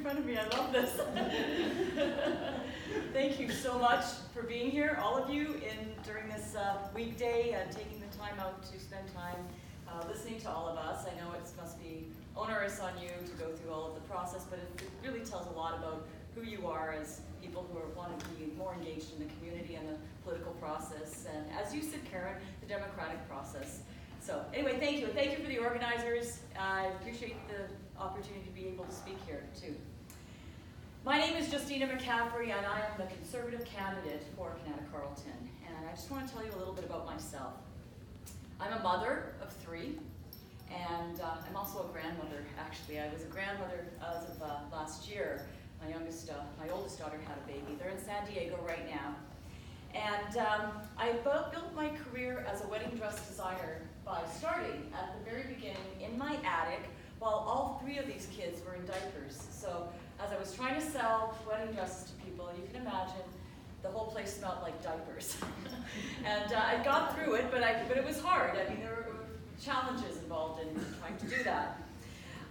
front of me. I love this. Thank you so much for being here, all of you, during this weekday and taking the time out to spend time listening to all of us. I know it must be onerous on you to go through all of the process, but it really tells a lot about who you are as people who want to be more engaged in the community and the political process, and as you said, Karen, the democratic process. So anyway, thank you. And thank you for the organizers. I appreciate the opportunity to be able to speak here too. My name is Justina McCaffrey, and I am the Conservative candidate for Kanata Carleton. And I just want to tell you a little bit about myself. I'm a mother of 3, and I'm also a grandmother, actually. I was a grandmother as of last year. My oldest daughter had a baby. They're in San Diego right now. And I built my career as a wedding dress designer by starting at the very beginning in my attic while all 3 of these kids were in diapers. So as I was trying to sell wedding dresses to people, you can imagine the whole place smelled like diapers. And I got through it, but it was hard. I mean, there were challenges involved in trying to do that.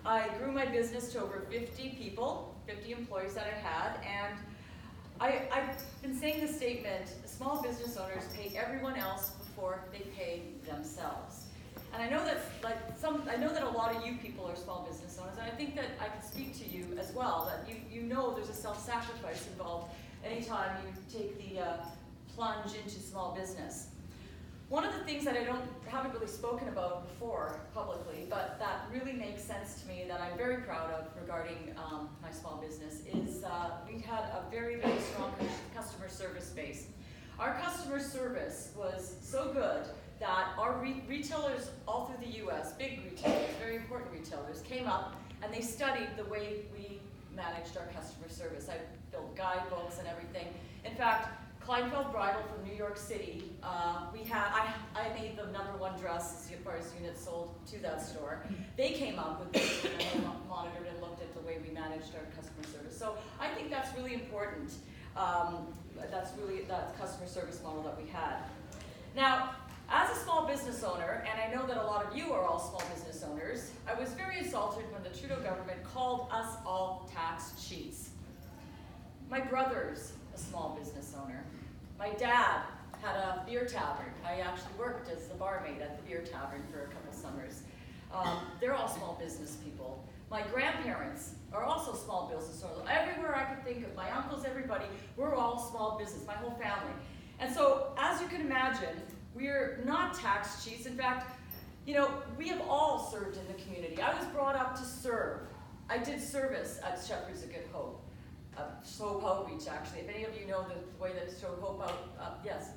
I grew my business to over 50 people, 50 employees that I had, and I've been saying this statement: small business owners pay everyone else before they pay themselves. And I know that a lot of you people are small business owners, and I think that I can speak to you as well, that you know there's a self-sacrifice involved anytime you take the plunge into small business. One of the things that I haven't really spoken about before publicly, but that really makes sense to me, that I'm very proud of regarding my small business, is we had a very, very strong customer service base. Our customer service was so good that our retailers all through the US, big retailers, very important retailers, came up and they studied the way we managed our customer service. I built guidebooks and everything. In fact, Kleinfeld Bridal from New York City, I made the #1 dress as far as units sold to that store. They came up with this, and they monitored and looked at the way we managed our customer service. So I think that's really important. That's really that customer service model that we had. Now, as a small business owner, and I know that a lot of you are all small business owners, I was very insulted when the Trudeau government called us all tax cheats. My brother's a small business owner. My dad had a beer tavern. I actually worked as the barmaid at the beer tavern for a couple summers. They're all small business people. My grandparents are also small business owners. Everywhere I could think of, my uncles, everybody, we're all small business, my whole family. And so, as you can imagine, we're not tax cheats. In fact, we have all served in the community. I was brought up to serve. I did service at Shepherds of Good Hope. Hope Outreach, actually. If any of you know the way that Hope yes.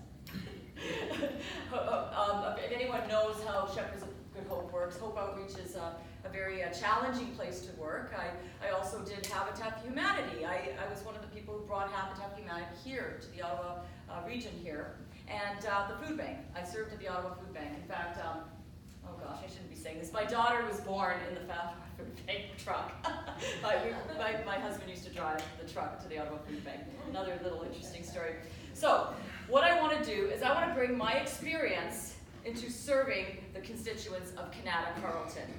If anyone knows how Shepherds of Good Hope works, Hope Outreach is a very challenging place to work. I also did Habitat for Humanity. I was one of the people who brought Habitat for Humanity here to the Ottawa region here. And the food bank. I served at the Ottawa Food Bank. In fact, oh gosh, I shouldn't be saying this. My daughter was born in the food bank truck. My husband used to drive the truck to the Ottawa Food Bank. Another little interesting story. So, what I want to do is I want to bring my experience into serving the constituents of Kanata Carleton.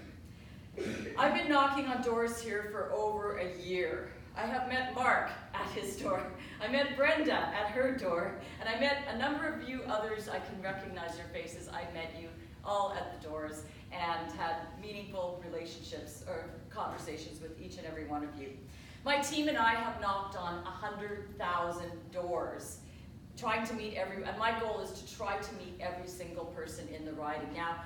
I've been knocking on doors here for over a year. I have met Mark at his door. I met Brenda at her door. And I met a number of you others. I can recognize your faces. I met you all at the doors and had meaningful relationships or conversations with each and every one of you. My team and I have knocked on 100,000 doors, trying to meet and my goal is to try to meet every single person in the riding. Now,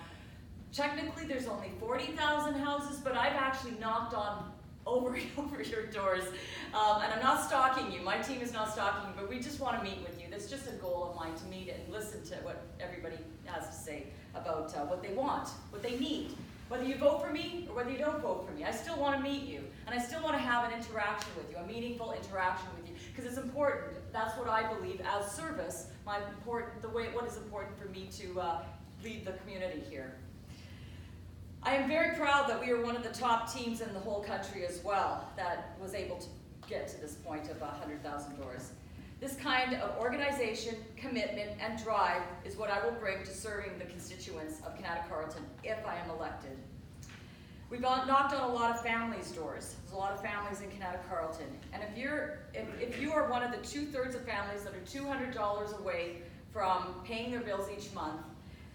technically there's only 40,000 houses, but I've actually knocked on over your doors. And I'm not stalking you. My team is not stalking you, but we just want to meet with you. That's just a goal of mine, to meet and listen to what everybody has to say about what they want, what they need. Whether you vote for me or whether you don't vote for me, I still want to meet you. And I still want to have an interaction with you, a meaningful interaction with you, because it's important. That's what I believe as service, what is important for me to lead the community here. I am very proud that we are one of the top teams in the whole country as well that was able to get to this point of 100,000 doors. This kind of organization, commitment, and drive is what I will bring to serving the constituents of Kanata Carleton if I am elected. We've knocked on a lot of families' doors. There's a lot of families in Connecticut Carleton. And if you are one of the 2/3 of families that are $200 away from paying their bills each month,